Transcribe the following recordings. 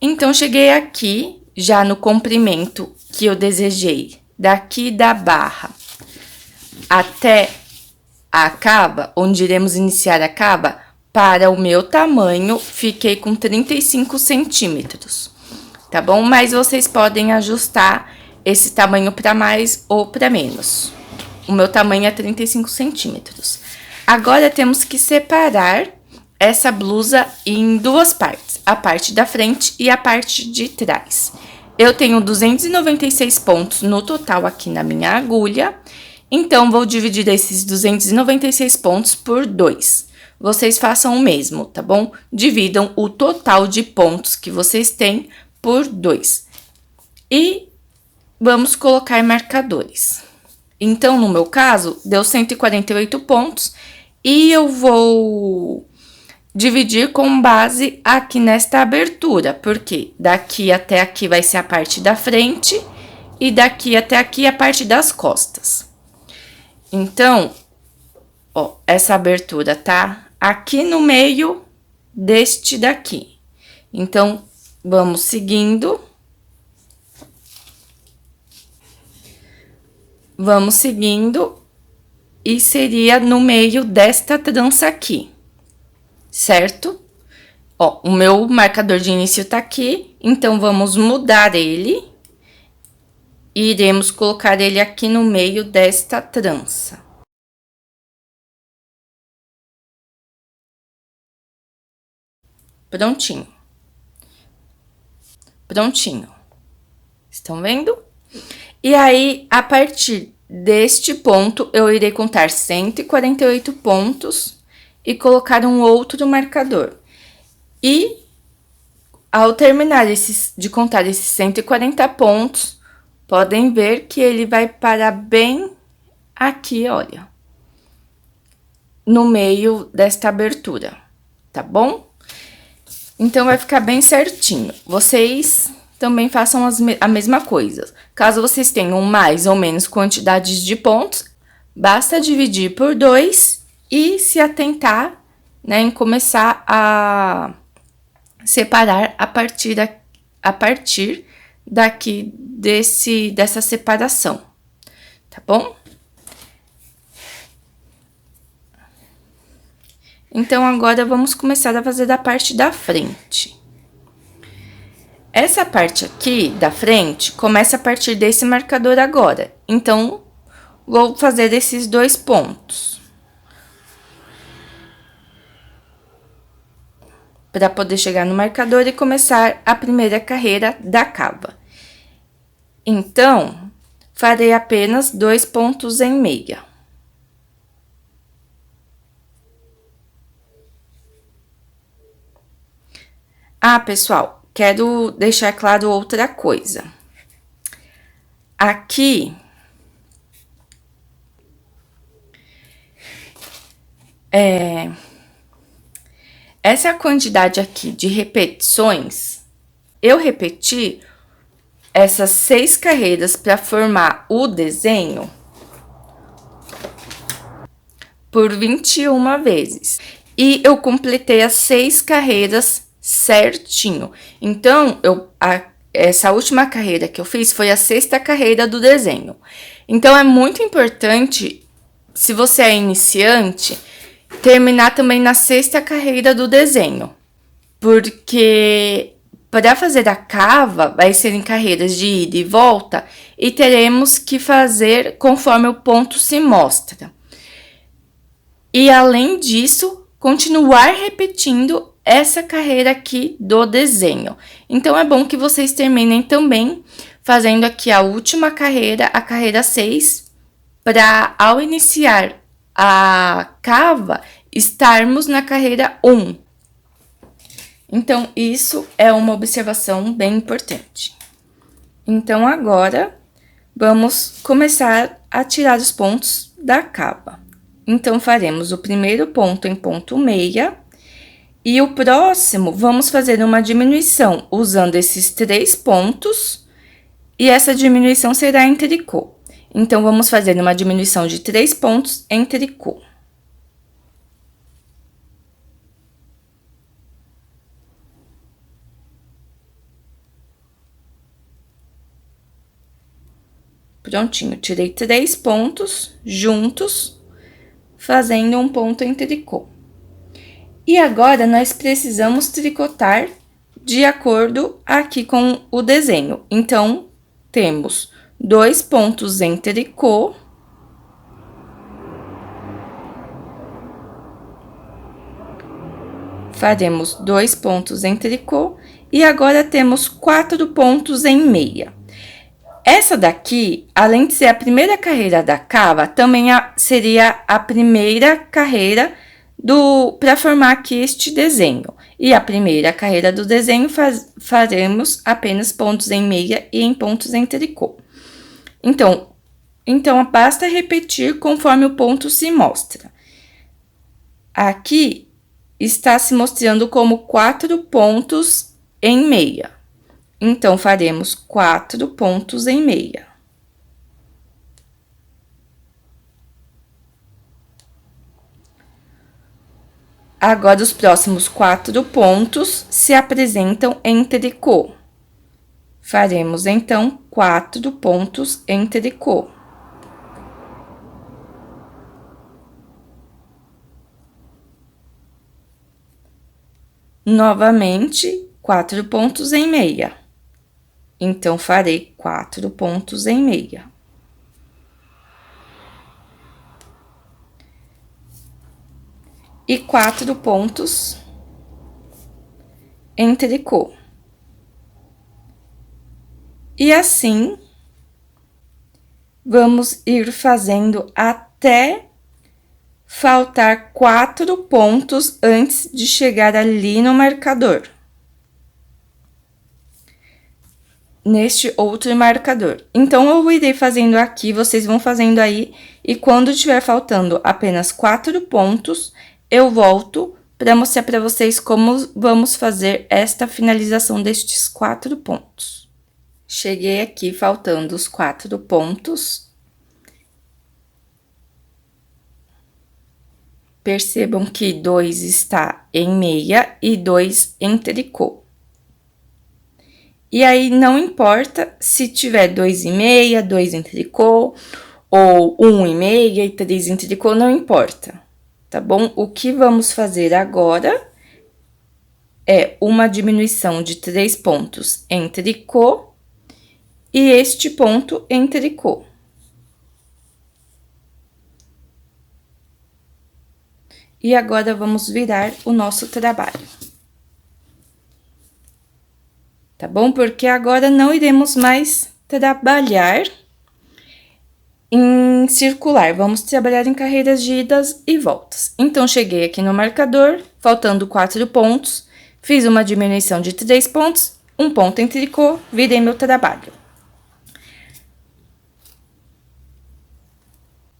Então, cheguei aqui, já no comprimento que eu desejei, daqui da barra até a cava, onde iremos iniciar a cava, para o meu tamanho, fiquei com 35 centímetros, tá bom? Mas vocês podem ajustar esse tamanho para mais ou para menos. O meu tamanho é 35 centímetros. Agora, temos que separar essa blusa em duas partes, a parte da frente e a parte de trás. Eu tenho 296 pontos no total aqui na minha agulha, então vou dividir esses 296 pontos por 2. Vocês façam o mesmo, tá bom? Dividam o total de pontos que vocês têm por 2. E vamos colocar marcadores. Então, no meu caso, deu 148 pontos e eu vou dividir com base aqui nesta abertura, porque daqui até aqui vai ser a parte da frente e daqui até aqui a parte das costas. Então, ó, essa abertura tá aqui no meio deste daqui. Então, vamos seguindo. Vamos seguindo e seria no meio desta trança aqui, certo? Ó, o meu marcador de início tá aqui, então vamos mudar ele e iremos colocar ele aqui no meio desta trança. Prontinho. Prontinho. Estão vendo? E aí, a partir deste ponto, eu irei contar 148 pontos e colocar um outro marcador. E, ao terminar de contar esses 140 pontos, podem ver que ele vai parar bem aqui, olha, no meio desta abertura, tá bom? Então, vai ficar bem certinho. Vocês também façam a mesma coisa. Caso vocês tenham mais ou menos quantidades de pontos, basta dividir por 2 e se atentar, né, em começar a separar a partir daqui dessa separação, tá bom? Então, agora vamos começar a fazer da parte da frente. Essa parte aqui da frente começa a partir desse marcador agora. Então, vou fazer esses 2 pontos. Para poder chegar no marcador e começar a primeira carreira da cava. Então, farei apenas 2 pontos em meia. Ah, pessoal, quero deixar claro outra coisa. Aqui, essa quantidade aqui de repetições, eu repeti essas 6 carreiras para formar o desenho por 21 vezes. E eu completei as 6 carreiras certinho. Então, essa última carreira que eu fiz foi a 6ª carreira do desenho. Então, é muito importante, se você é iniciante, terminar também na 6ª carreira do desenho. Porque para fazer a cava, vai ser em carreiras de ida e volta, e teremos que fazer conforme o ponto se mostra. E, além disso, continuar repetindo essa carreira aqui do desenho. Então, é bom que vocês terminem também fazendo aqui a última carreira, a carreira 6, para, ao iniciar a cava, estarmos na carreira 1. Então, isso é uma observação bem importante. Então, agora, vamos começar a tirar os pontos da cava. Então, faremos o primeiro ponto em ponto meia. E o próximo, vamos fazer uma diminuição usando esses 3 pontos. E essa diminuição será em tricô. Então, vamos fazer uma diminuição de 3 pontos em tricô. Prontinho, tirei 3 pontos juntos, fazendo um ponto em tricô. E agora, nós precisamos tricotar de acordo aqui com o desenho. Então, temos 2 pontos em tricô. Faremos 2 pontos em tricô. E agora, temos 4 pontos em meia. Essa daqui, além de ser a primeira carreira da cava, também seria a primeira carreira para formar aqui este desenho. E a primeira carreira do desenho faremos apenas pontos em meia e em pontos em tricô. Então basta repetir conforme o ponto se mostra. Aqui está se mostrando como 4 pontos em meia. Então, faremos 4 pontos em meia. Agora, os próximos 4 pontos se apresentam em tricô. Faremos, então, 4 pontos em tricô. Novamente, 4 pontos em meia. Então, farei 4 pontos em meia. E 4 pontos em tricô. E assim, vamos ir fazendo até faltar 4 pontos antes de chegar ali no marcador. Neste outro marcador. Então, eu irei fazendo aqui, vocês vão fazendo aí, e quando tiver faltando apenas 4 pontos, eu volto para mostrar para vocês como vamos fazer esta finalização destes 4 pontos. Cheguei aqui faltando os 4 pontos. Percebam que 2 está em meia e 2 em tricô. E aí, não importa se tiver 2 em meia, 2 em tricô, ou 1 em meia e 3 em tricô, não importa, tá bom? O que vamos fazer agora é uma diminuição de 3 pontos em tricô e este ponto em tricô. E agora, vamos virar o nosso trabalho. Tá bom? Porque agora não iremos mais trabalhar em circular, vamos trabalhar em carreiras de idas e voltas. Então, cheguei aqui no marcador, faltando 4 pontos, fiz uma diminuição de 3 pontos, um ponto em tricô, virei meu trabalho.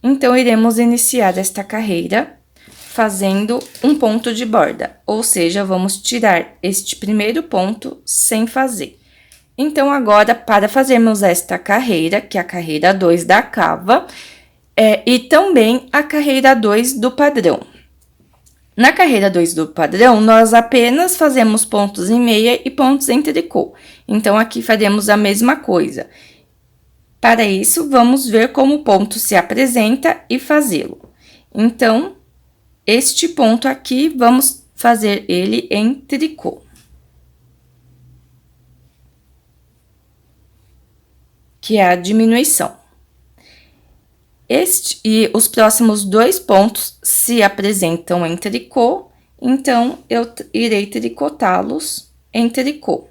Então, iremos iniciar esta carreira fazendo um ponto de borda, ou seja, vamos tirar este primeiro ponto sem fazer. Então, agora, para fazermos esta carreira, que é a carreira 2 da cava, e também a carreira 2 do padrão. Na carreira 2 do padrão, nós apenas fazemos pontos em meia e pontos em tricô. Então, aqui faremos a mesma coisa. Para isso, vamos ver como o ponto se apresenta e fazê-lo. Então, este ponto aqui, vamos fazer ele em tricô. Que é a diminuição. E os próximos 2 pontos se apresentam em tricô, então, eu irei tricotá-los em tricô.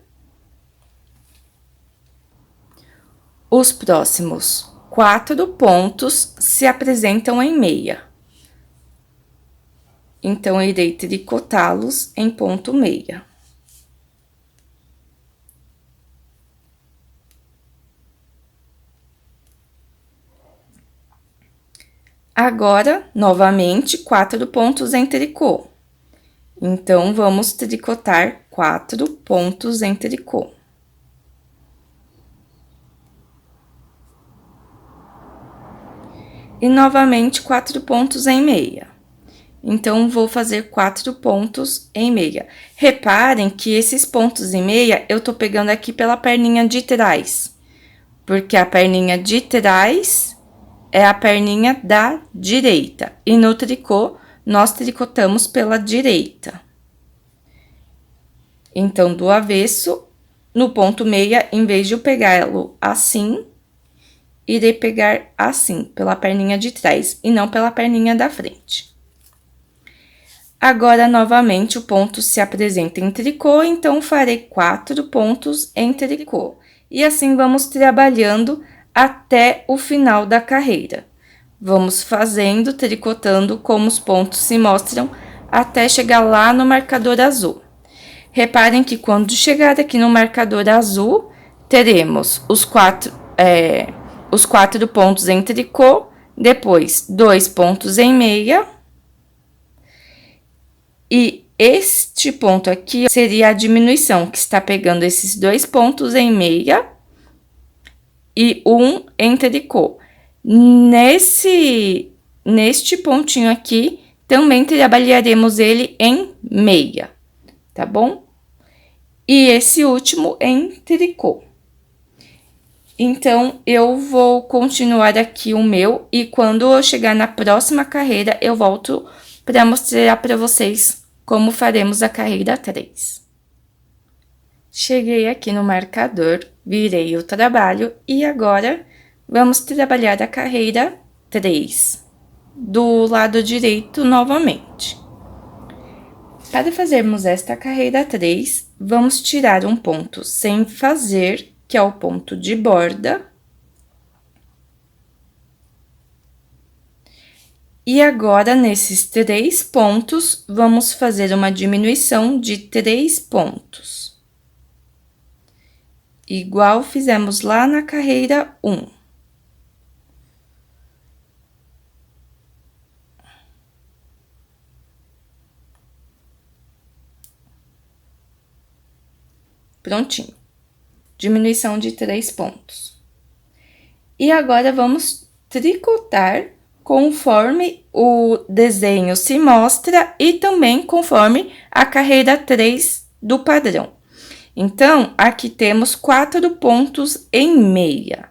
Os próximos 4 pontos se apresentam em meia. Então, eu irei tricotá-los em ponto meia. Agora, novamente, 4 pontos em tricô. Então, vamos tricotar 4 pontos em tricô. E, novamente, 4 pontos em meia. Então, vou fazer 4 pontos em meia. Reparem que esses pontos em meia, eu tô pegando aqui pela perninha de trás. porque a perninha de trás é a perninha da direita. E no tricô, nós tricotamos pela direita. Então, do avesso, no ponto meia, em vez de eu pegá-lo assim, irei pegar assim, pela perninha de trás, e não pela perninha da frente. Agora, novamente, o ponto se apresenta em tricô, então farei 4 pontos em tricô. E assim vamos trabalhando até o final da carreira. Vamos fazendo, tricotando como os pontos se mostram, até chegar lá no marcador azul. Reparem que quando chegar aqui no marcador azul, teremos os quatro pontos em tricô, depois 2 pontos em meia. E este ponto aqui seria a diminuição, que está pegando esses 2 pontos em meia e 1 em tricô. Neste pontinho aqui, também trabalharemos ele em meia, tá bom? E esse último em tricô. Então, eu vou continuar aqui o meu, e quando eu chegar na próxima carreira, eu volto para mostrar para vocês como faremos a carreira 3. Cheguei aqui no marcador, virei o trabalho e agora vamos trabalhar a carreira 3, do lado direito novamente. Para fazermos esta carreira 3, vamos tirar um ponto sem fazer, que é o ponto de borda. E agora, nesses 3 pontos, vamos fazer uma diminuição de 3 pontos. Igual fizemos lá na carreira 1. Prontinho. Diminuição de 3 pontos. E agora, vamos tricotar conforme o desenho se mostra e também conforme a carreira 3 do padrão. Então, aqui temos 4 pontos em meia.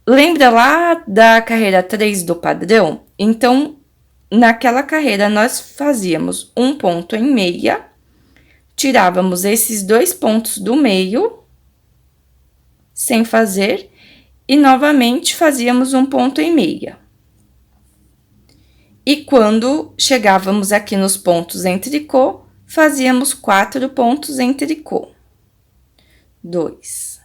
Lembra lá da carreira 3 do padrão? Então, naquela carreira, nós fazíamos um ponto em meia, tirávamos esses 2 pontos do meio, sem fazer, e novamente fazíamos um ponto em meia. E quando chegávamos aqui nos pontos em tricô, fazíamos 4 pontos em tricô. 2,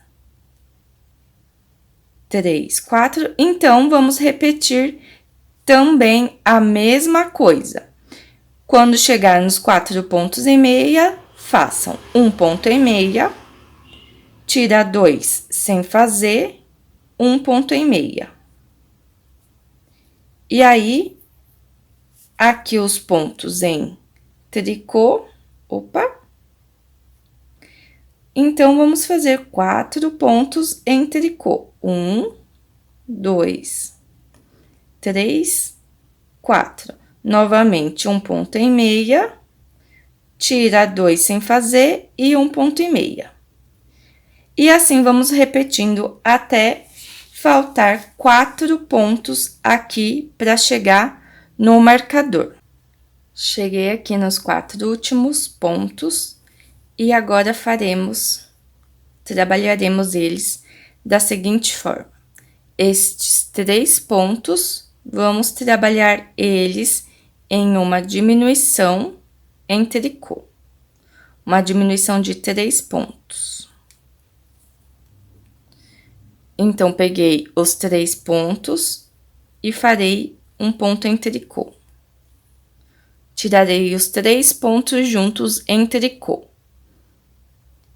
3, 4. Então, vamos repetir também a mesma coisa. Quando chegar nos 4 pontos em meia, façam um ponto em meia, tira 2 sem fazer, um ponto em meia. E aí, aqui os pontos em tricô, Então, vamos fazer 4 pontos em tricô. 1, 2, 3, 4. Novamente, um ponto em meia, tira 2 sem fazer e um ponto em meia. E assim, vamos repetindo até faltar 4 pontos aqui para chegar no marcador. Cheguei aqui nos 4 últimos pontos e agora trabalharemos eles da seguinte forma. Estes 3 pontos, vamos trabalhar eles em uma diminuição em tricô. Uma diminuição de 3 pontos. Então, peguei os 3 pontos e farei um ponto em tricô. Tirarei os 3 pontos juntos em tricô.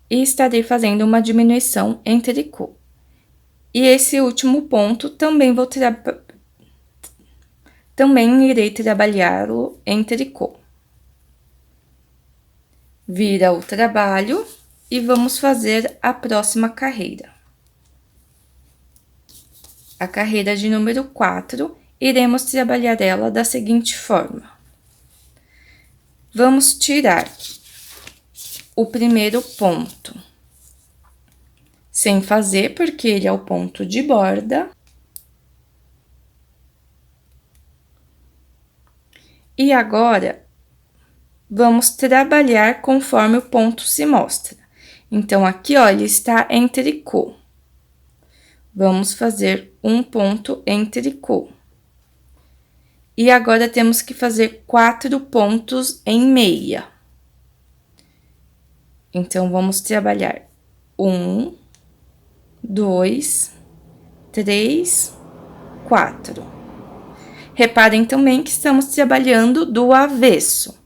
E estarei fazendo uma diminuição em tricô. E esse último ponto também irei trabalhá-lo em tricô. Vira o trabalho e vamos fazer a próxima carreira. A carreira de número 4, iremos trabalhar ela da seguinte forma. Vamos tirar o primeiro ponto sem fazer, porque ele é o ponto de borda. E agora, vamos trabalhar conforme o ponto se mostra. Então, aqui, ó, ele está em tricô. Vamos fazer um ponto em tricô. E agora, temos que fazer 4 pontos em meia. Então, vamos trabalhar 1, 2, 3, 4. Reparem também que estamos trabalhando do avesso.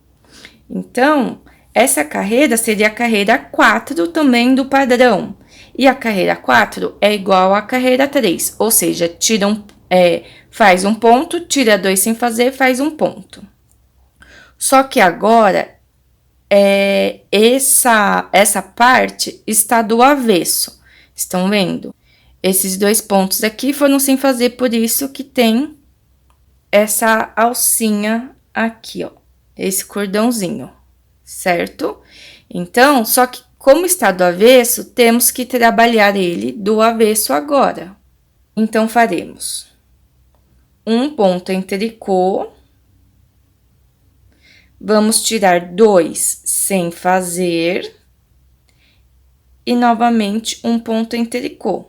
Então, essa carreira seria a carreira 4 também do padrão. E a carreira 4 é igual à carreira 3, ou seja, faz um ponto, tira 2 sem fazer, faz um ponto. Só que agora, essa parte está do avesso. Estão vendo? Esses 2 pontos aqui foram sem fazer, por isso que tem essa alcinha aqui, ó. Esse cordãozinho, certo? Então, só que como está do avesso, temos que trabalhar ele do avesso agora. Então, faremos um ponto em tricô. Vamos tirar 2 sem fazer. E, novamente, um ponto em tricô.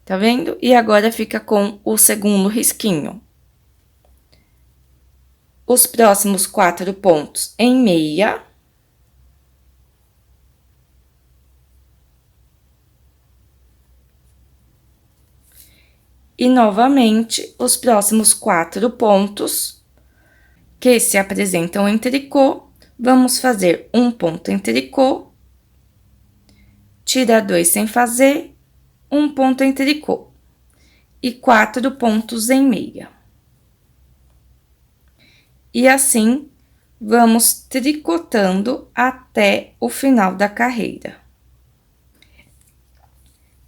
Tá vendo? E agora, fica com o segundo risquinho. Os próximos 4 pontos em meia. E, novamente, os próximos 4 pontos que se apresentam em tricô, vamos fazer um ponto em tricô, tira 2 sem fazer, um ponto em tricô e 4 pontos em meia. E assim, vamos tricotando até o final da carreira.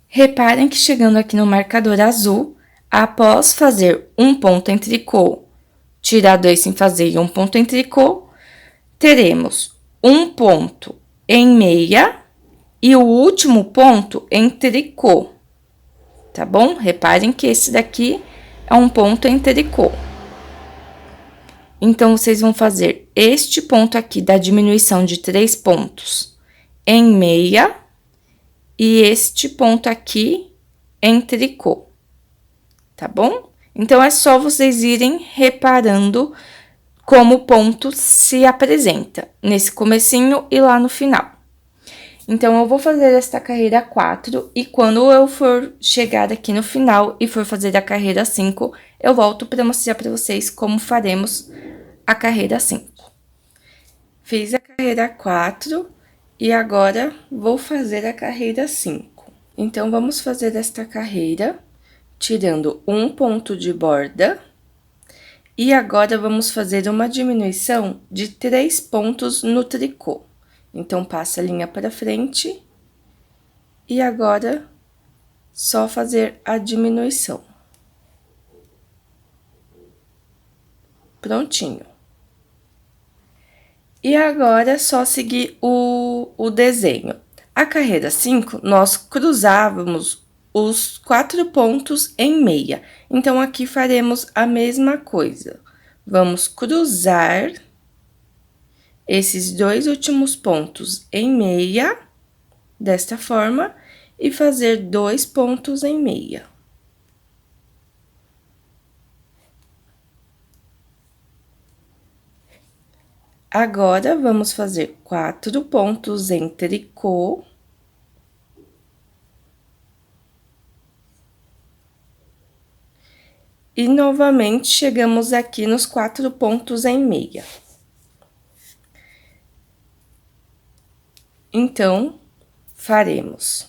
Reparem que chegando aqui no marcador azul, após fazer um ponto em tricô, tirar 2 sem fazer e um ponto em tricô, teremos um ponto em meia e o último ponto em tricô, tá bom? Reparem que esse daqui é um ponto em tricô. Então, vocês vão fazer este ponto aqui da diminuição de 3 pontos em meia e este ponto aqui em tricô, tá bom? Então, é só vocês irem reparando como o ponto se apresenta nesse comecinho e lá no final. Então, eu vou fazer esta carreira 4 e quando eu for chegar aqui no final e for fazer a carreira 5, eu volto para mostrar para vocês como faremos a carreira 5. Fiz a carreira 4 e agora vou fazer a carreira 5. Então, vamos fazer esta carreira tirando um ponto de borda. E agora, vamos fazer uma diminuição de 3 pontos no tricô. Então, passa a linha para frente. E agora, só fazer a diminuição. Prontinho. E agora, só seguir o desenho. A carreira 5, nós cruzávamos os 4 pontos em meia. Então, aqui faremos a mesma coisa. Vamos cruzar esses 2 últimos pontos em meia, desta forma, e fazer 2 pontos em meia. Agora, vamos fazer 4 pontos em tricô. E, novamente, chegamos aqui nos 4 pontos em meia. Então, faremos.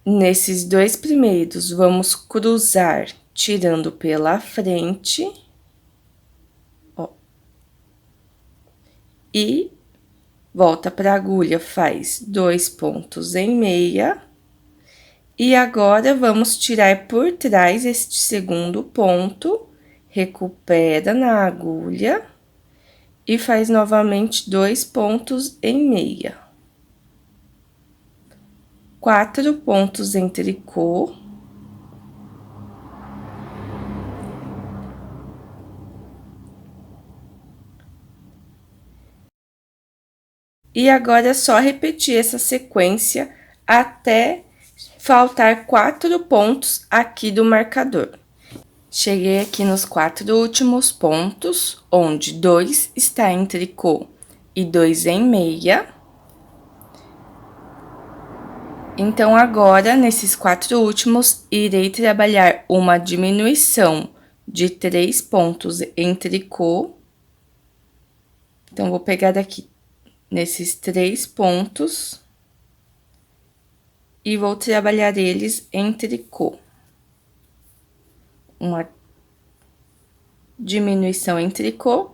Nesses 2 primeiros, vamos cruzar, tirando pela frente. Ó. E volta pra agulha, faz 2 pontos em meia. E agora, vamos tirar por trás este segundo ponto, recupera na agulha e faz novamente 2 pontos em meia. 4 pontos em tricô. E agora é só repetir essa sequência até faltar 4 pontos aqui do marcador. Cheguei aqui nos 4 últimos pontos, onde 2 está em tricô e 2 em meia. Então, agora, nesses 4 últimos, irei trabalhar uma diminuição de 3 pontos em tricô. Então, vou pegar daqui nesses 3 pontos e vou trabalhar eles em tricô. Uma diminuição em tricô,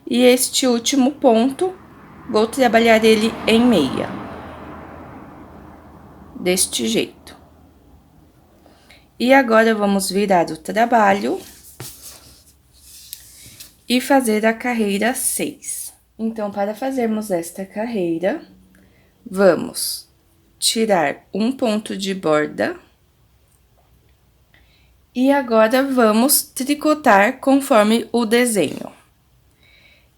e este último ponto, vou trabalhar ele em meia. Deste jeito. E agora, vamos virar o trabalho e fazer a carreira 6. Então, para fazermos esta carreira, vamos tirar um ponto de borda. E agora, vamos tricotar conforme o desenho.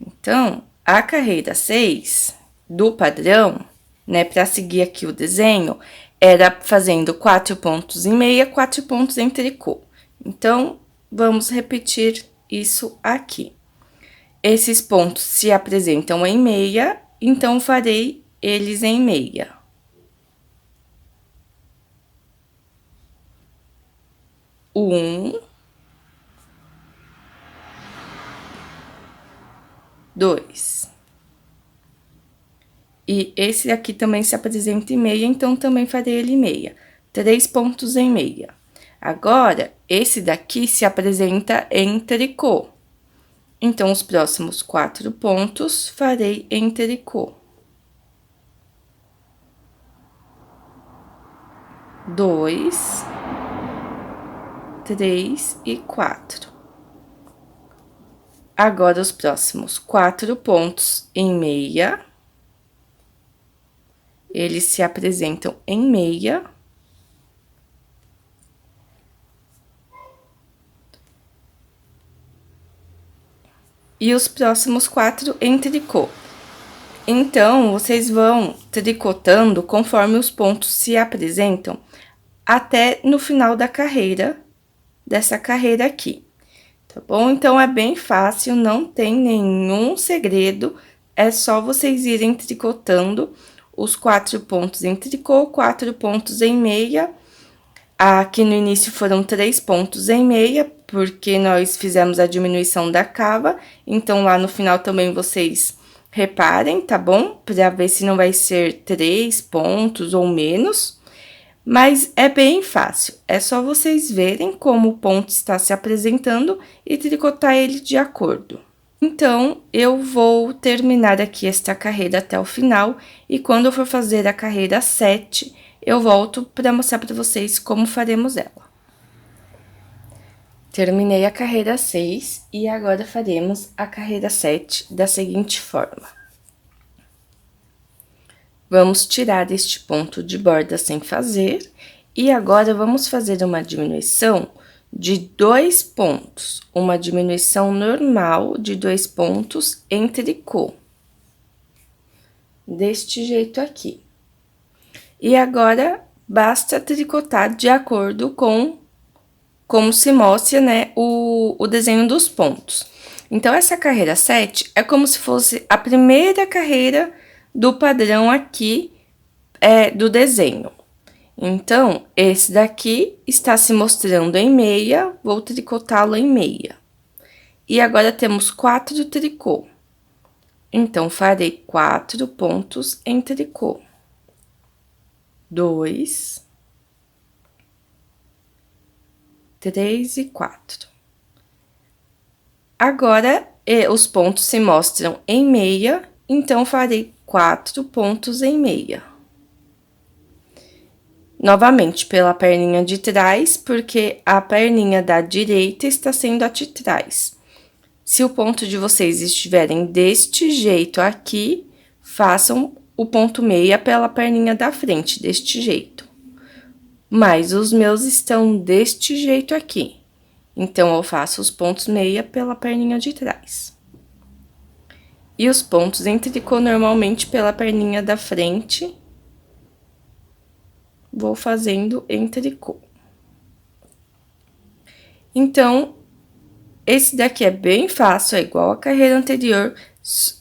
Então, a carreira 6 do padrão, né, para seguir aqui o desenho, era fazendo 4 pontos em meia, 4 pontos em tricô. Então, vamos repetir isso aqui. Esses pontos se apresentam em meia, então farei eles em meia. 1, 2. E esse aqui também se apresenta em meia, então também farei ele em meia. 3 pontos em meia. Agora, esse daqui se apresenta em tricô. Então, os próximos 4 pontos farei em tricô. 2, 3 e 4. Agora, os próximos 4 pontos em meia. Eles se apresentam em meia. E os próximos 4 em tricô. Então, vocês vão tricotando conforme os pontos se apresentam até no final da carreira, dessa carreira aqui, tá bom? Então, é bem fácil, não tem nenhum segredo, é só vocês irem tricotando os 4 pontos em tricô, 4 pontos em meia. Aqui no início foram 3 pontos em meia, porque nós fizemos a diminuição da cava, então lá no final também vocês reparem, tá bom? Pra ver se não vai ser 3 pontos ou menos. Mas é bem fácil, é só vocês verem como o ponto está se apresentando e tricotar ele de acordo. Então, eu vou terminar aqui esta carreira até o final, e quando eu for fazer a carreira 7, eu volto para mostrar para vocês como faremos ela. Terminei a carreira 6 e agora faremos a carreira 7 da seguinte forma. Vamos tirar este ponto de borda sem fazer, e agora vamos fazer uma diminuição de 2 pontos, uma diminuição normal de 2 pontos em tricô. Deste jeito aqui. E agora, basta tricotar de acordo com como se mostra, né, o desenho dos pontos. Então, essa carreira 7 é como se fosse a primeira carreira do padrão aqui, do desenho. Então, esse daqui está se mostrando em meia, vou tricotá-lo em meia. E agora, temos 4 tricô. Então, farei 4 pontos em tricô. 2, 3 e 4. Agora, os pontos se mostram em meia, então, farei 4 pontos em meia. Novamente, pela perninha de trás, porque a perninha da direita está sendo a de trás. Se o ponto de vocês estiverem deste jeito aqui, façam o ponto meia pela perninha da frente, deste jeito. mas os meus estão deste jeito aqui. Então, eu faço os pontos meia pela perninha de trás. E os pontos em tricô, normalmente, pela perninha da frente, vou fazendo em tricô. Então, esse daqui é bem fácil, é igual a carreira anterior,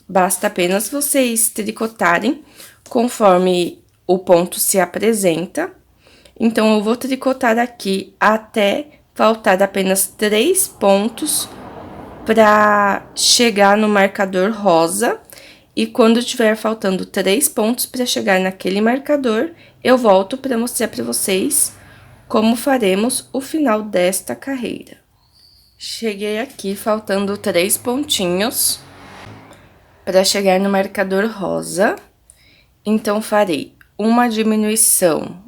basta apenas vocês tricotarem conforme o ponto se apresenta. Então, eu vou tricotar aqui até faltar apenas 3 pontos para chegar no marcador rosa. E quando tiver faltando 3 pontos para chegar naquele marcador, eu volto para mostrar para vocês como faremos o final desta carreira. Cheguei aqui faltando 3 pontinhos para chegar no marcador rosa. Então, farei uma diminuição,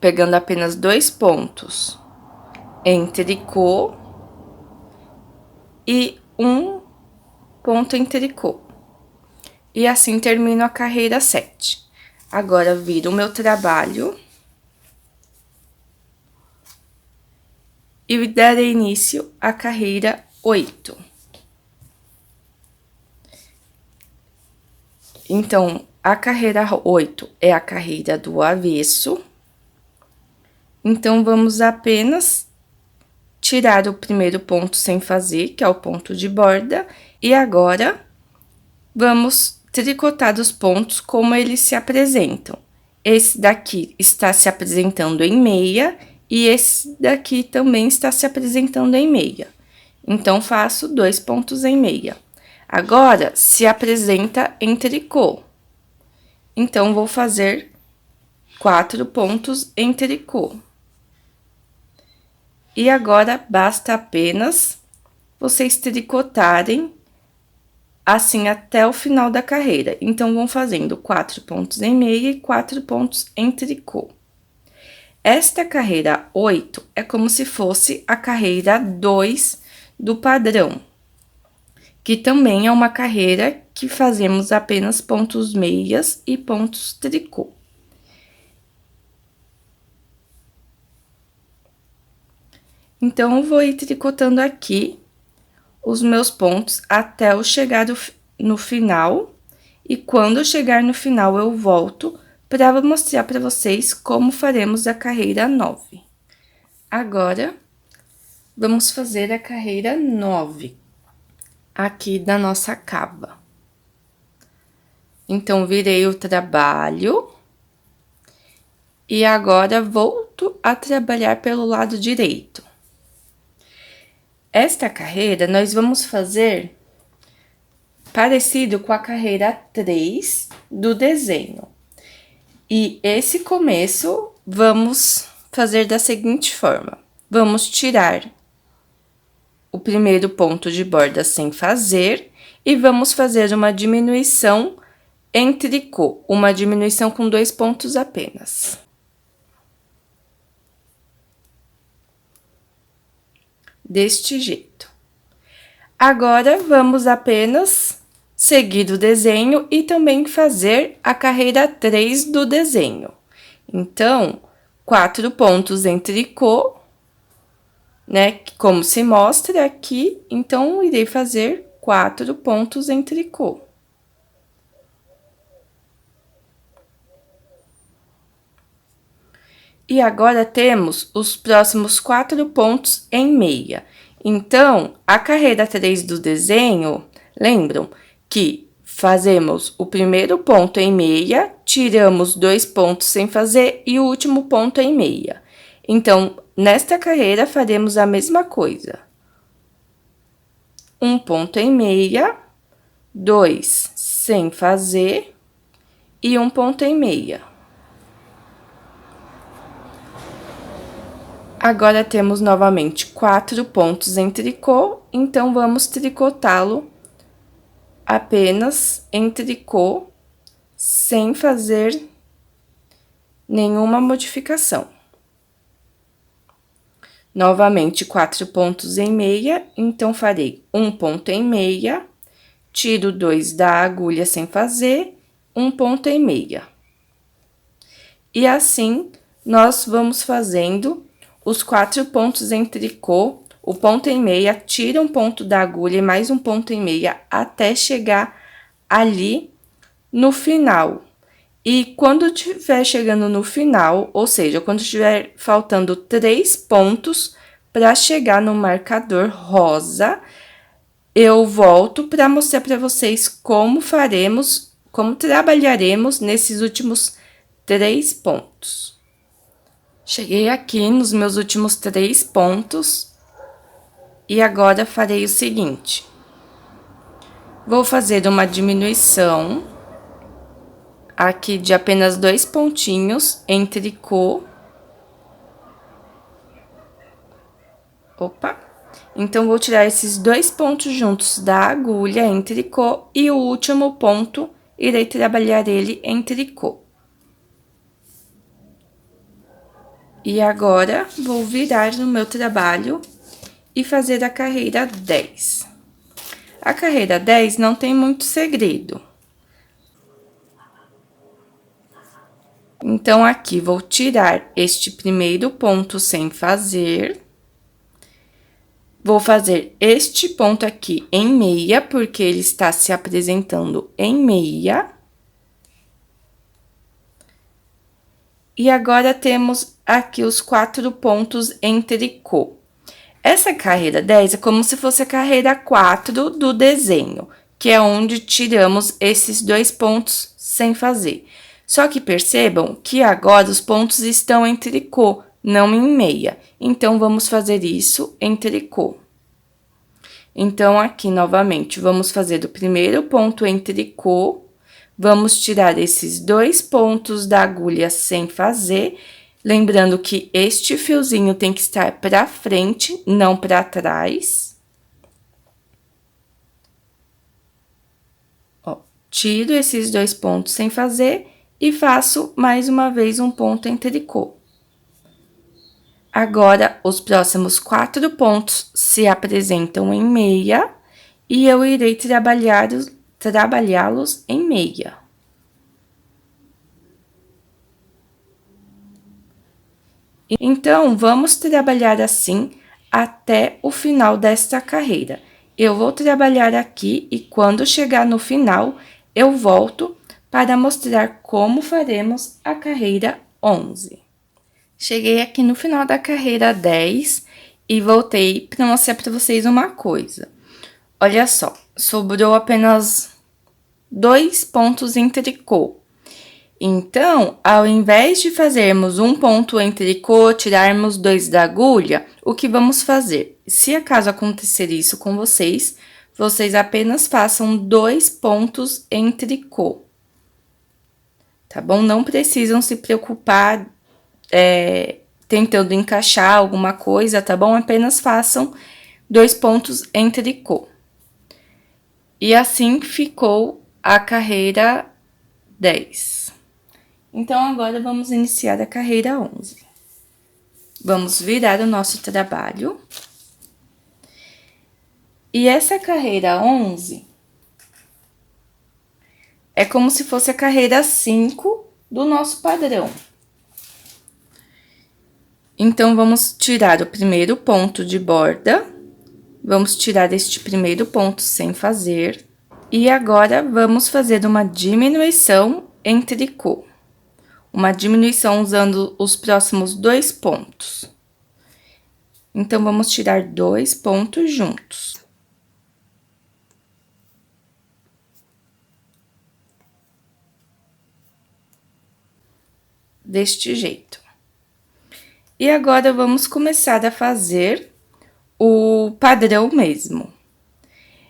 pegando apenas 2 pontos em tricô e 1 ponto em tricô. E assim termino a carreira 7. Agora, viro o meu trabalho e darei início à carreira 8. Então, a carreira 8 é a carreira do avesso. Então, vamos apenas tirar o primeiro ponto sem fazer, que é o ponto de borda. E agora, vamos tricotar os pontos como eles se apresentam. Esse daqui está se apresentando em meia e esse daqui também está se apresentando em meia. Então, faço 2 pontos em meia. Agora, se apresenta em tricô. Então, vou fazer 4 pontos em tricô. E agora, basta apenas vocês tricotarem assim até o final da carreira. Então, vão fazendo 4 pontos em meia e 4 pontos em tricô. Esta carreira 8 é como se fosse a carreira 2 do padrão, que também é uma carreira que fazemos apenas pontos meias e pontos tricô. Então, eu vou ir tricotando aqui os meus pontos até eu chegar no final. E quando eu chegar no final, eu volto para mostrar para vocês como faremos a carreira 9. Agora, vamos fazer a carreira 9 aqui da nossa caba. Então, virei o trabalho e agora volto a trabalhar pelo lado direito. Esta carreira, nós vamos fazer parecido com a carreira 3 do desenho. E esse começo, vamos fazer da seguinte forma. Vamos tirar o primeiro ponto de borda sem fazer e vamos fazer uma diminuição em tricô, uma diminuição com 2 pontos apenas. Deste jeito. Agora, vamos apenas seguir o desenho e também fazer a carreira 3 do desenho. Então, 4 pontos em tricô, né? Como se mostra aqui, então, irei fazer 4 pontos em tricô. E agora, temos os próximos 4 pontos em meia. Então, a carreira 3 do desenho, lembram que fazemos o primeiro ponto em meia, tiramos 2 pontos sem fazer e o último ponto em meia. Então, nesta carreira, faremos a mesma coisa. 1 ponto em meia, 2 sem fazer e 1 ponto em meia. Agora, temos novamente 4 pontos em tricô, então, vamos tricotá-lo apenas em tricô, sem fazer nenhuma modificação. Novamente, 4 pontos em meia, então, farei 1 ponto em meia, tiro 2 da agulha sem fazer, 1 ponto em meia. E assim, nós vamos fazendo os 4 pontos em tricô, o ponto em meia, tira um ponto da agulha e mais um ponto em meia até chegar ali no final. E quando estiver chegando no final, ou seja, quando estiver faltando 3 pontos para chegar no marcador rosa, eu volto para mostrar para vocês como faremos, como trabalharemos nesses últimos 3 pontos. Cheguei aqui nos meus últimos 3 pontos e agora farei o seguinte: vou fazer uma diminuição aqui de apenas 2 pontinhos em tricô. Opa! Então, vou tirar esses 2 pontos juntos da agulha em tricô e o último ponto, irei trabalhar ele em tricô. E agora, vou virar no meu trabalho e fazer a carreira 10. A carreira 10 não tem muito segredo. Então, aqui, vou tirar este primeiro ponto sem fazer. Vou fazer este ponto aqui em meia, porque ele está se apresentando em meia. E agora, temos aqui os 4 pontos em tricô. Essa carreira 10 é como se fosse a carreira 4 do desenho, que é onde tiramos esses 2 pontos sem fazer. Só que percebam que agora os pontos estão em tricô, não em meia. Então, vamos fazer isso em tricô. Então, aqui, novamente, vamos fazer o primeiro ponto em tricô, vamos tirar esses 2 pontos da agulha sem fazer, lembrando que este fiozinho tem que estar para frente, não para trás. Ó, tiro esses 2 pontos sem fazer e faço mais uma vez um ponto em tricô. Agora, os próximos 4 pontos se apresentam em meia e eu irei trabalhá-los em meia. Então, vamos trabalhar assim até o final desta carreira. Eu vou trabalhar aqui e quando chegar no final, eu volto para mostrar como faremos a carreira 11. Cheguei aqui no final da carreira 10 e voltei para mostrar para vocês uma coisa. Olha só, sobrou apenas 2 pontos em tricô. Então, ao invés de fazermos um ponto em tricô, tirarmos 2 da agulha, o que vamos fazer? Se acaso acontecer isso com vocês, vocês apenas façam 2 pontos em tricô. Tá bom? Não precisam se preocupar tentando encaixar alguma coisa, tá bom? Apenas façam 2 pontos em tricô. E assim ficou a carreira 10. Então, agora, vamos iniciar a carreira 11. Vamos virar o nosso trabalho. E essa carreira 11 é como se fosse a carreira 5 do nosso padrão. Então, vamos tirar o primeiro ponto de borda. Vamos tirar este primeiro ponto sem fazer. E agora, vamos fazer uma diminuição em tricô. Uma diminuição usando os próximos 2 pontos. Então, vamos tirar 2 pontos juntos. Deste jeito. E agora, vamos começar a fazer o padrão mesmo.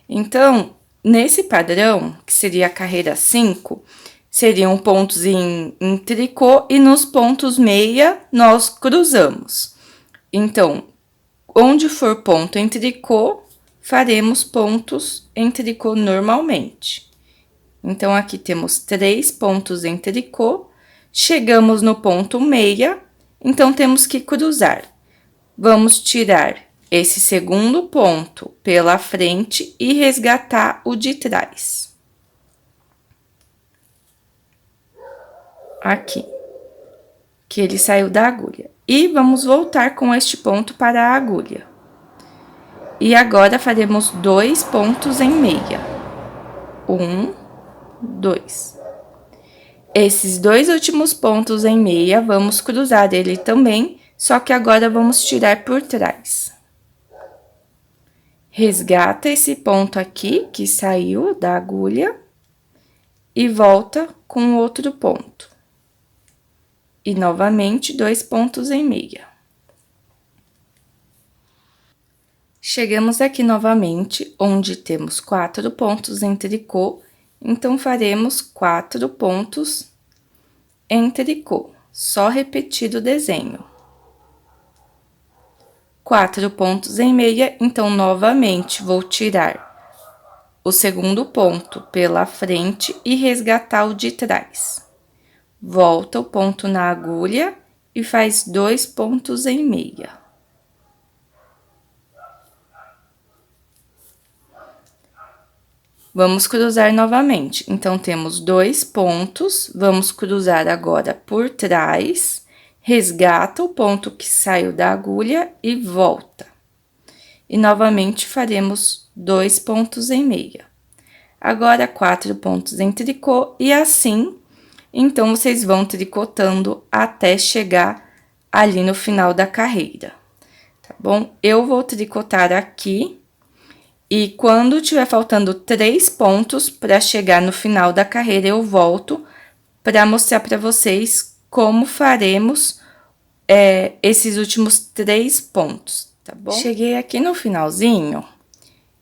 Então, nesse padrão, que seria a carreira 5, seriam pontos em tricô e nos pontos meia nós cruzamos. Então, onde for ponto em tricô, faremos pontos em tricô normalmente. Então, aqui temos 3 pontos em tricô, chegamos no ponto meia, então temos que cruzar. Vamos tirar esse segundo ponto pela frente e resgatar o de trás. Aqui. que ele saiu da agulha. E vamos voltar com este ponto para a agulha. E agora faremos 2 pontos em meia. 1, 2. Esses 2 últimos pontos em meia, vamos cruzar ele também, só que agora vamos tirar por trás. Resgata esse ponto aqui, que saiu da agulha, e volta com outro ponto. E novamente, 2 pontos em meia. Chegamos aqui novamente, onde temos 4 pontos em tricô, então faremos 4 pontos em tricô, só repetir o desenho. 4 pontos em meia, então, novamente, vou tirar o segundo ponto pela frente e resgatar o de trás. Volta o ponto na agulha e faz 2 pontos em meia. Vamos cruzar novamente. Então, temos 2 pontos, vamos cruzar agora por trás, resgata o ponto que saiu da agulha e volta. E novamente faremos 2 pontos em meia. Agora, 4 pontos em tricô e assim, então, vocês vão tricotando até chegar ali no final da carreira, tá bom? Eu vou tricotar aqui. E quando tiver faltando 3 pontos para chegar no final da carreira, eu volto para mostrar para vocês como faremos esses últimos 3 pontos, tá bom? Cheguei aqui no finalzinho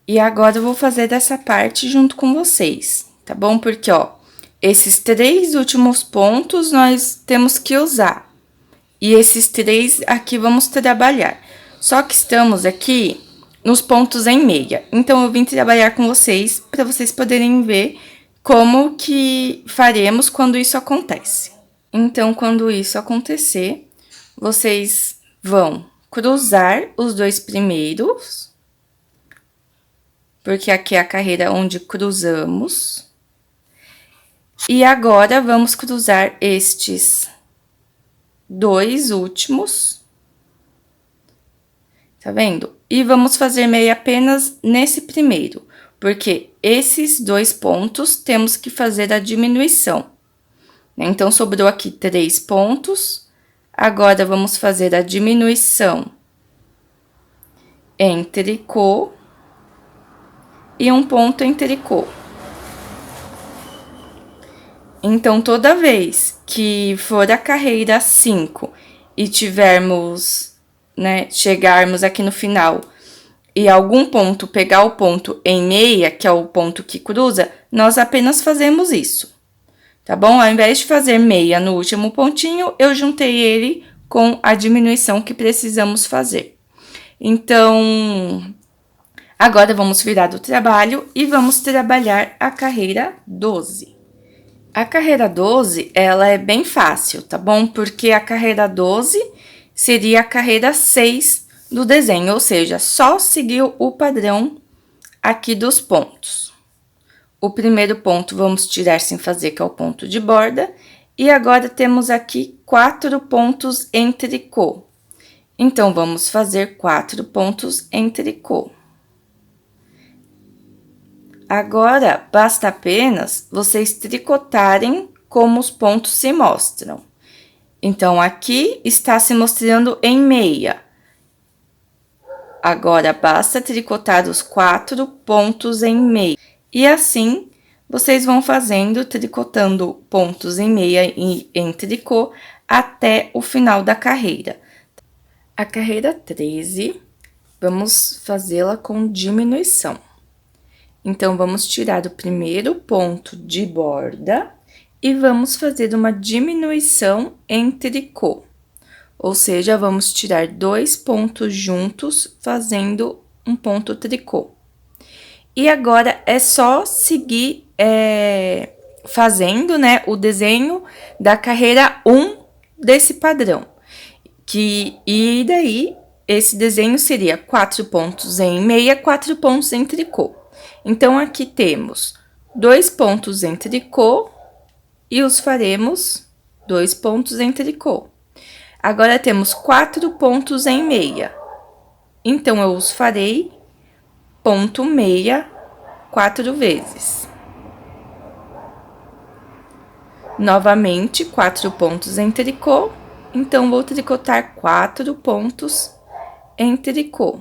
e agora eu vou fazer essa parte junto com vocês, tá bom? Porque, ó, esses 3 últimos pontos nós temos que usar. E esses 3 aqui vamos trabalhar. Só que estamos aqui nos pontos em meia. Então, eu vim trabalhar com vocês para vocês poderem ver como que faremos quando isso acontece. Então, quando isso acontecer, vocês vão cruzar os 2 primeiros, porque aqui é a carreira onde cruzamos. E agora, vamos cruzar estes 2 últimos. Tá vendo? E vamos fazer meia apenas nesse primeiro, porque esses 2 pontos temos que fazer a diminuição. Então, sobrou aqui 3 pontos, agora vamos fazer a diminuição em tricô e 1 ponto em tricô. Então, toda vez que for a carreira 5 e tivermos, né, chegarmos aqui no final e algum ponto pegar o ponto em meia, que é o ponto que cruza, nós apenas fazemos isso, tá bom? Ao invés de fazer meia no último pontinho, eu juntei ele com a diminuição que precisamos fazer. Então, agora vamos virar do trabalho e vamos trabalhar a carreira 12. A carreira 12, ela é bem fácil, tá bom? Porque a carreira 12 seria a carreira 6 do desenho, ou seja, só seguir o padrão aqui dos pontos. O primeiro ponto vamos tirar sem fazer, que é o ponto de borda, e agora temos aqui 4 pontos em tricô. Então, vamos fazer 4 pontos em tricô. Agora, basta apenas vocês tricotarem como os pontos se mostram. Então, aqui está se mostrando em meia. Agora, basta tricotar os 4 pontos em meia. E assim, vocês vão fazendo, tricotando pontos em meia e em tricô até o final da carreira. A carreira 13, vamos fazê-la com diminuição. Então, vamos tirar o primeiro ponto de borda e vamos fazer uma diminuição em tricô. Ou seja, vamos tirar 2 pontos juntos, fazendo um ponto tricô. E agora, é só seguir fazendo, né, o desenho da carreira 1 desse padrão. E daí, esse desenho seria 4 pontos em meia, 4 pontos em tricô. Então, aqui temos 2 pontos em tricô e os faremos 2 pontos em tricô. Agora, temos 4 pontos em meia. Então, eu os farei ponto meia 4 vezes. Novamente, 4 pontos em tricô. Então, vou tricotar 4 pontos em tricô.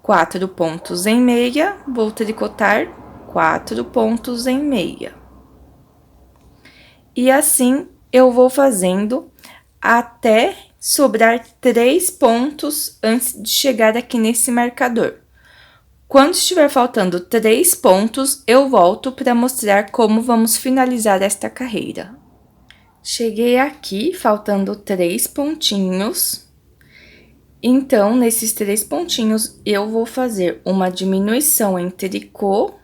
4 pontos em meia, vou tricotar 4 pontos em meia. E assim, eu vou fazendo até sobrar 3 pontos antes de chegar aqui nesse marcador. Quando estiver faltando 3 pontos, eu volto para mostrar como vamos finalizar esta carreira. Cheguei aqui, faltando 3 pontinhos. Então, nesses 3 pontinhos, eu vou fazer uma diminuição em tricô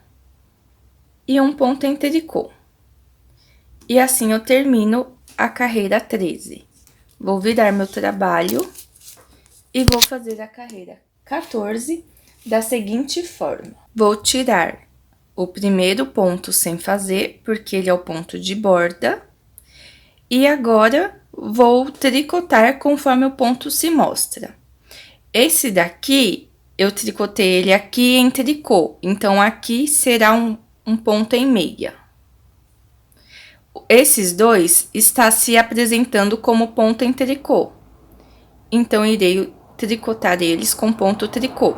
e um ponto em tricô. E assim, eu termino a carreira 13. Vou virar meu trabalho e vou fazer a carreira 14 da seguinte forma. Vou tirar o primeiro ponto sem fazer, porque ele é o ponto de borda. E agora, vou tricotar conforme o ponto se mostra. Esse daqui, eu tricotei ele aqui em tricô, então aqui será um ponto em meia. Esses dois está se apresentando como ponto em tricô, então irei tricotar eles com ponto tricô.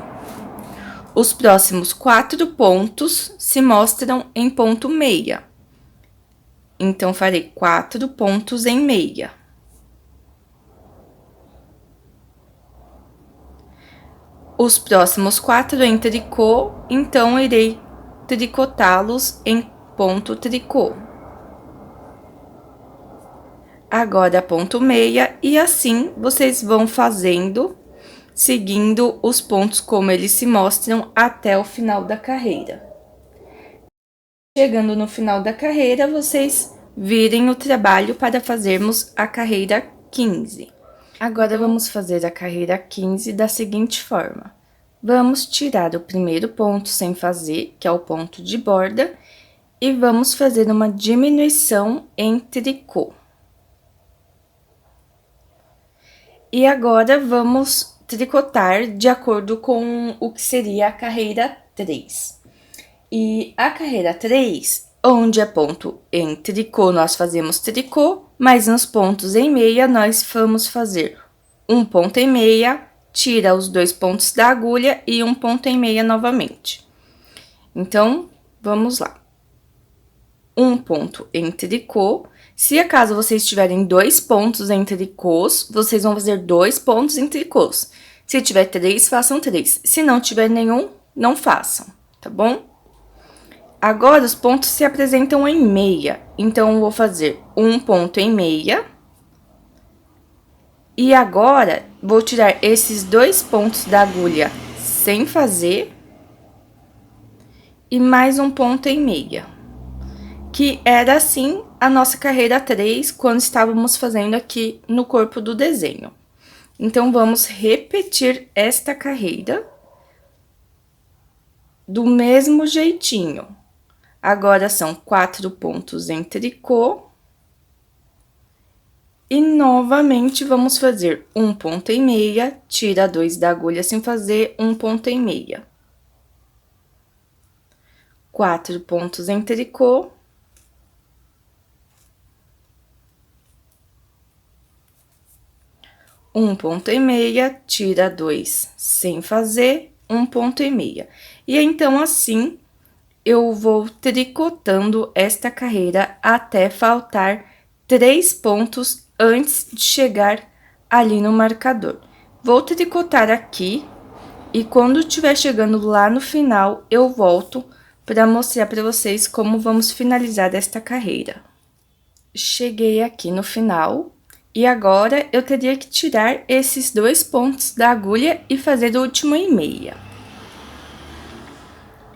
Os próximos 4 pontos se mostram em ponto meia, então farei 4 pontos em meia. Os próximos 4 em tricô, então irei tricotá-los em ponto tricô. Agora, ponto meia, e assim vocês vão fazendo, seguindo os pontos como eles se mostram até o final da carreira. Chegando no final da carreira, vocês virem o trabalho para fazermos a carreira 15. Agora, vamos fazer a carreira 15 da seguinte forma. Vamos tirar o primeiro ponto sem fazer, que é o ponto de borda, e vamos fazer uma diminuição em tricô. E agora, vamos tricotar de acordo com o que seria a carreira 3. E a carreira 3, onde é ponto em tricô, nós fazemos tricô, mas nos pontos em meia, nós vamos fazer um ponto em meia, tira os 2 pontos da agulha e um ponto em meia novamente. Então, vamos lá. Um ponto em tricô. Se acaso vocês tiverem 2 pontos em tricôs, vocês vão fazer 2 pontos em tricôs. Se tiver 3, façam 3. Se não tiver nenhum, não façam, tá bom? Agora, os pontos se apresentam em meia. Então, eu vou fazer um ponto em meia. E agora, vou tirar esses 2 pontos da agulha sem fazer. E mais um ponto em meia. Que era assim a nossa carreira 3, quando estávamos fazendo aqui no corpo do desenho. Então, vamos repetir esta carreira do mesmo jeitinho. Agora, são 4 pontos em tricô. E, novamente, vamos fazer um ponto em meia, tira 2 da agulha sem fazer, um ponto em meia. 4 pontos em tricô. Um ponto em meia, tira 2 sem fazer, um ponto em meia. E então, assim, eu vou tricotando esta carreira até faltar 3 pontos antes de chegar ali no marcador. Vou tricotar aqui e quando estiver chegando lá no final, eu volto para mostrar para vocês como vamos finalizar esta carreira. Cheguei aqui no final. E agora, eu teria que tirar esses 2 pontos da agulha e fazer o último em meia.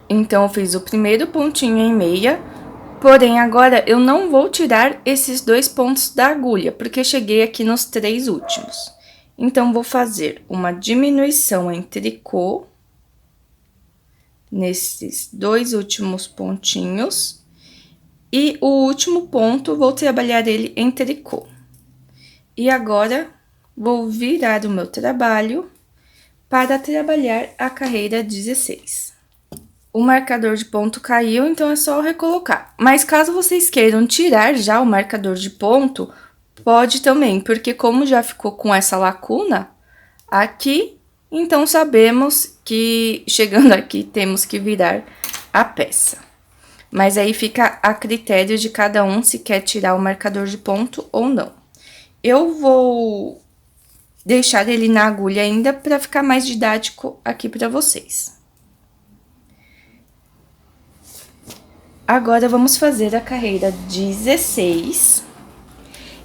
Então, eu fiz o primeiro pontinho em meia, porém, agora eu não vou tirar esses 2 pontos da agulha, porque cheguei aqui nos 3 últimos. Então, vou fazer uma diminuição em tricô, nesses 2 últimos pontinhos, E o último ponto, vou trabalhar ele em tricô. E agora, vou virar o meu trabalho para trabalhar a carreira 16. O marcador de ponto caiu, então é só recolocar. Mas caso vocês queiram tirar já o marcador de ponto, pode também, porque como já ficou com essa lacuna aqui, então sabemos que chegando aqui temos que virar a peça. Mas aí fica a critério de cada um se quer tirar o marcador de ponto ou não. Eu vou deixar ele na agulha ainda para ficar mais didático aqui para vocês. Agora, vamos fazer a carreira 16.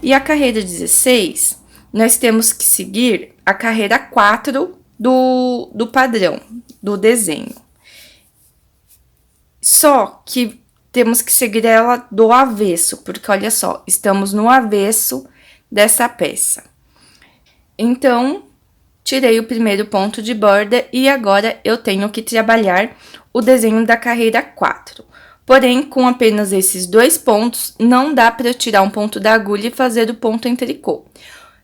E a carreira 16, nós temos que seguir a carreira 4 do padrão, do desenho. Só que temos que seguir ela do avesso, porque olha só, estamos no avesso dessa peça. Então, tirei o primeiro ponto de borda e agora eu tenho que trabalhar o desenho da carreira 4. Porém, com apenas esses 2 pontos, não dá para eu tirar um ponto da agulha e fazer o ponto em tricô.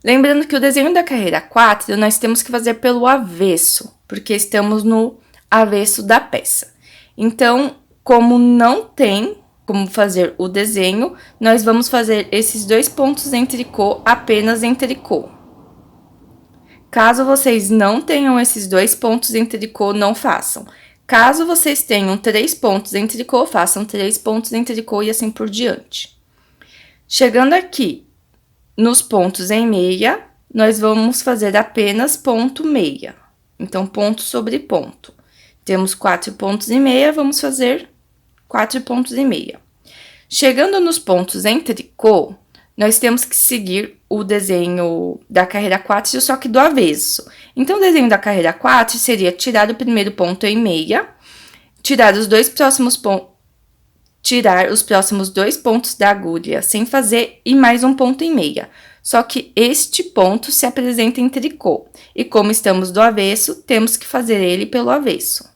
Lembrando que o desenho da carreira 4, nós temos que fazer pelo avesso, porque estamos no avesso da peça. Então, como não tem como fazer o desenho, nós vamos fazer esses 2 pontos em tricô apenas em tricô. Caso vocês não tenham esses 2 pontos em tricô, não façam. Caso vocês tenham 3 pontos em tricô, façam 3 pontos em tricô e assim por diante. Chegando aqui nos pontos em meia, nós vamos fazer apenas ponto meia. Então, ponto sobre ponto. Temos 4 pontos e meia, vamos fazer 4 pontos e meia. Chegando nos pontos em tricô, nós temos que seguir o desenho da carreira 4, só que do avesso. Então, o desenho da carreira 4 seria tirar o primeiro ponto em meia, tirar os próximos 2 pontos da agulha sem fazer e mais um ponto em meia. Só que este ponto se apresenta em tricô, e como estamos do avesso, temos que fazer ele pelo avesso.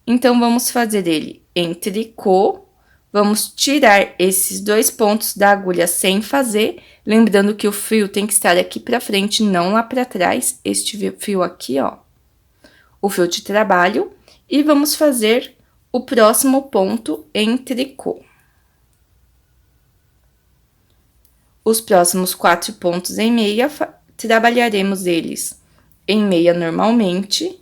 Então, vamos fazer ele em tricô, vamos tirar esses 2 pontos da agulha sem fazer, lembrando que o fio tem que estar aqui pra frente, não lá pra trás, este fio aqui, ó, o fio de trabalho, e vamos fazer o próximo ponto em tricô. Os próximos 4 pontos em meia, trabalharemos eles em meia normalmente,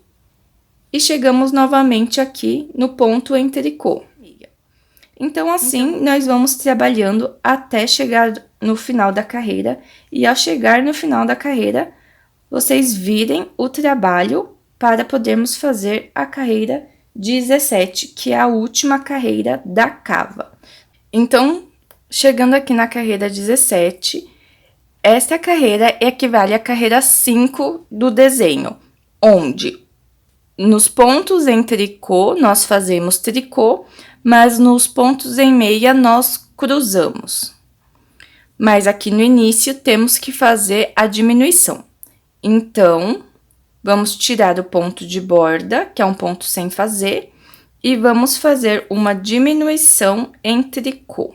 e chegamos novamente aqui no ponto em tricô. Então, assim, nós vamos trabalhando até chegar no final da carreira, e ao chegar no final da carreira, vocês virem o trabalho para podermos fazer a carreira 17, que é a última carreira da cava. Então, chegando aqui na carreira 17, esta carreira equivale à carreira 5 do desenho, onde nos pontos em tricô, nós fazemos tricô, mas nos pontos em meia, nós cruzamos. Mas aqui no início, temos que fazer a diminuição. Então, vamos tirar o ponto de borda, que é um ponto sem fazer, e vamos fazer uma diminuição em tricô.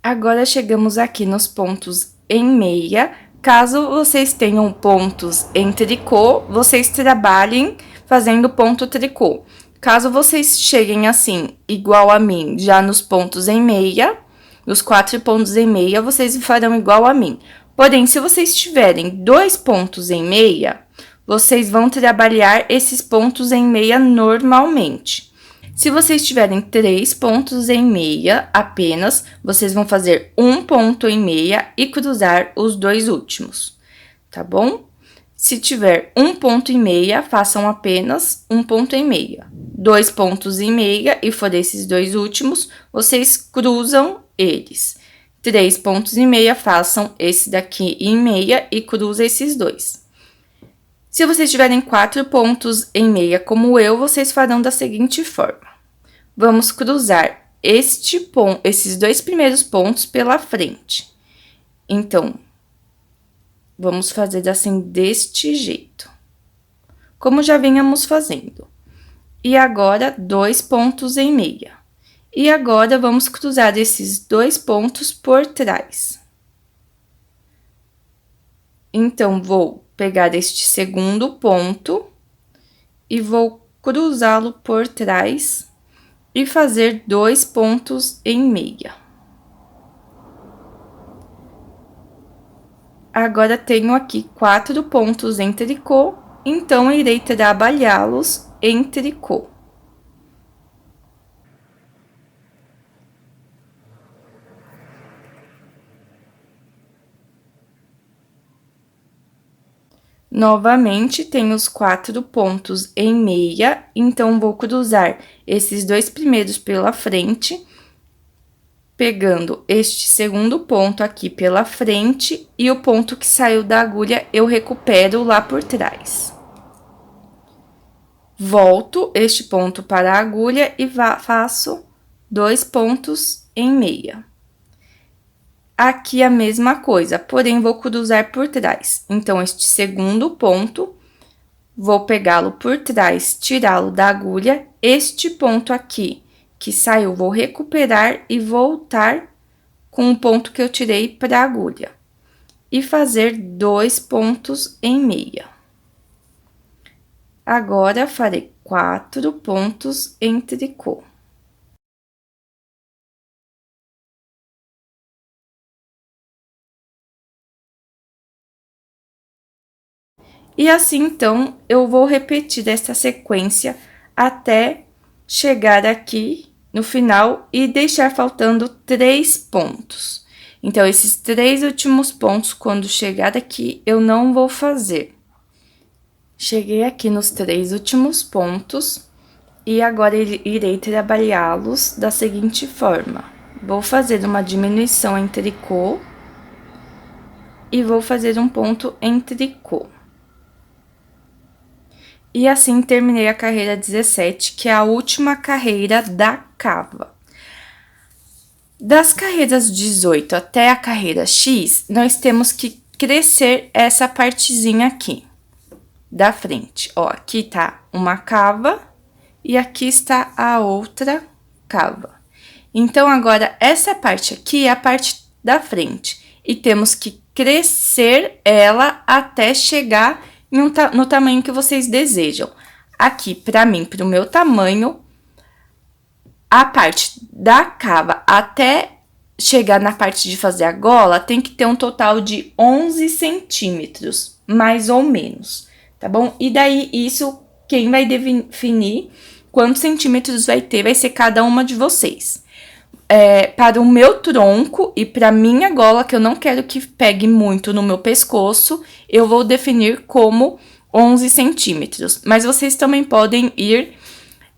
Agora, chegamos aqui nos pontos em meia. Caso vocês tenham pontos em tricô, vocês trabalhem fazendo ponto tricô. Caso vocês cheguem assim, igual a mim, já nos pontos em meia, nos 4 pontos em meia, vocês farão igual a mim. Porém, se vocês tiverem 2 pontos em meia, vocês vão trabalhar esses pontos em meia normalmente. Se vocês tiverem 3 pontos em meia apenas, vocês vão fazer um ponto em meia e cruzar os 2 últimos, tá bom? Se tiver um ponto em meia, façam apenas um ponto em meia. 2 pontos em meia e for esses 2 últimos, vocês cruzam eles. 3 pontos em meia, façam esse daqui em meia e cruzam esses 2. Se vocês tiverem 4 pontos em meia como eu, vocês farão da seguinte forma. Vamos cruzar esses 2 primeiros pontos pela frente. Então, vamos fazer assim, deste jeito. Como já vínhamos fazendo. E agora, 2 pontos em meia. E agora, vamos cruzar esses 2 pontos por trás. Então, vou pegar este segundo ponto e vou cruzá-lo por trás e fazer 2 pontos em meia. Agora, tenho aqui 4 pontos em tricô, então, irei trabalhá-los em tricô. Novamente, tenho os 4 pontos em meia, então, vou cruzar esses 2 primeiros pela frente, pegando este segundo ponto aqui pela frente, e o ponto que saiu da agulha, eu recupero lá por trás. Volto este ponto para a agulha e faço 2 pontos em meia. Aqui a mesma coisa, porém, vou cruzar por trás. Então, este segundo ponto, vou pegá-lo por trás, tirá-lo da agulha. Este ponto aqui, que saiu, vou recuperar e voltar com o ponto que eu tirei para a agulha. E fazer 2 pontos em meia. Agora, farei 4 pontos em tricô. E assim, então, eu vou repetir essa sequência até chegar aqui no final e deixar faltando 3 pontos. Então, esses 3 últimos pontos, quando chegar aqui, eu não vou fazer. Cheguei aqui nos 3 últimos pontos e agora irei trabalhá-los da seguinte forma. Vou fazer uma diminuição em tricô e vou fazer um ponto em tricô. E assim terminei a carreira 17, que é a última carreira da cava. Das carreiras 18 até a carreira X, nós temos que crescer essa partezinha aqui da frente. Ó, aqui tá uma cava e aqui está a outra cava. Então, agora, essa parte aqui é a parte da frente. E temos que crescer ela até chegar no tamanho que vocês desejam. Aqui, pra mim, pro meu tamanho, a parte da cava até chegar na parte de fazer a gola, tem que ter um total de 11 centímetros, mais ou menos, tá bom? E daí, isso, quem vai definir quantos centímetros vai ter, vai ser cada uma de vocês. Para o meu tronco e para minha gola, que eu não quero que pegue muito no meu pescoço, eu vou definir como 11 centímetros. Mas vocês também podem ir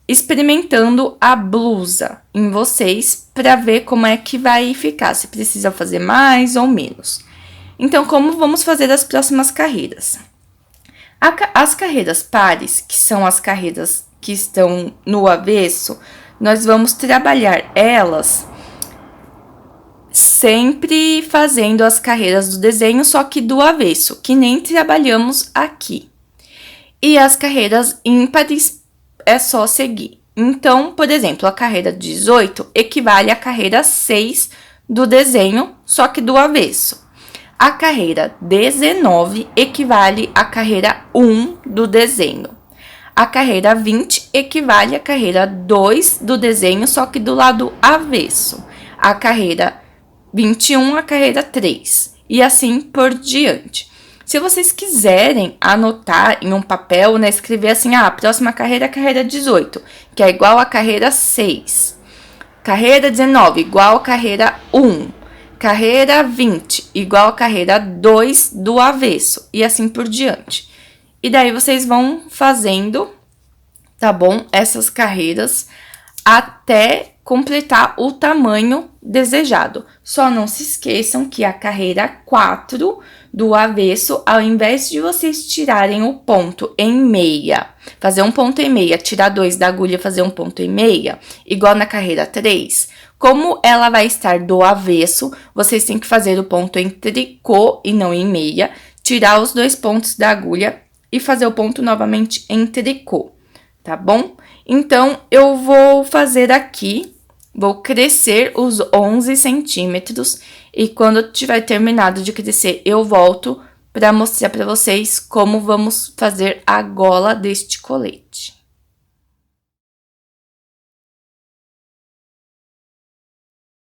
experimentando a blusa em vocês para ver como é que vai ficar, se precisa fazer mais ou menos. Então, como vamos fazer as próximas carreiras? As carreiras pares, que são as carreiras que estão no avesso, nós vamos trabalhar elas sempre fazendo as carreiras do desenho, só que do avesso, que nem trabalhamos aqui. E as carreiras ímpares é só seguir. Então, por exemplo, a carreira 18 equivale à carreira 6 do desenho, só que do avesso. A carreira 19 equivale à carreira 1 do desenho. A carreira 20 equivale à carreira 2 do desenho, só que do lado avesso. A carreira 21, a carreira 3. E assim por diante. Se vocês quiserem anotar em um papel, né, escrever assim, a próxima carreira é a carreira 18, que é igual à carreira 6. Carreira 19, igual à carreira 1. Carreira 20, igual à carreira 2 do avesso. E assim por diante. E daí, vocês vão fazendo, tá bom? Essas carreiras até completar o tamanho desejado. Só não se esqueçam que a carreira 4 do avesso, ao invés de vocês tirarem o ponto em meia, fazer um ponto em meia, tirar 2 da agulha e fazer um ponto em meia, igual na carreira 3, como ela vai estar do avesso, vocês têm que fazer o ponto em tricô e não em meia, tirar os 2 pontos da agulha e fazer o ponto novamente em tricô, tá bom? Então, eu vou fazer aqui, vou crescer os 11 centímetros e quando eu tiver terminado de crescer, eu volto para mostrar para vocês como vamos fazer a gola deste colete.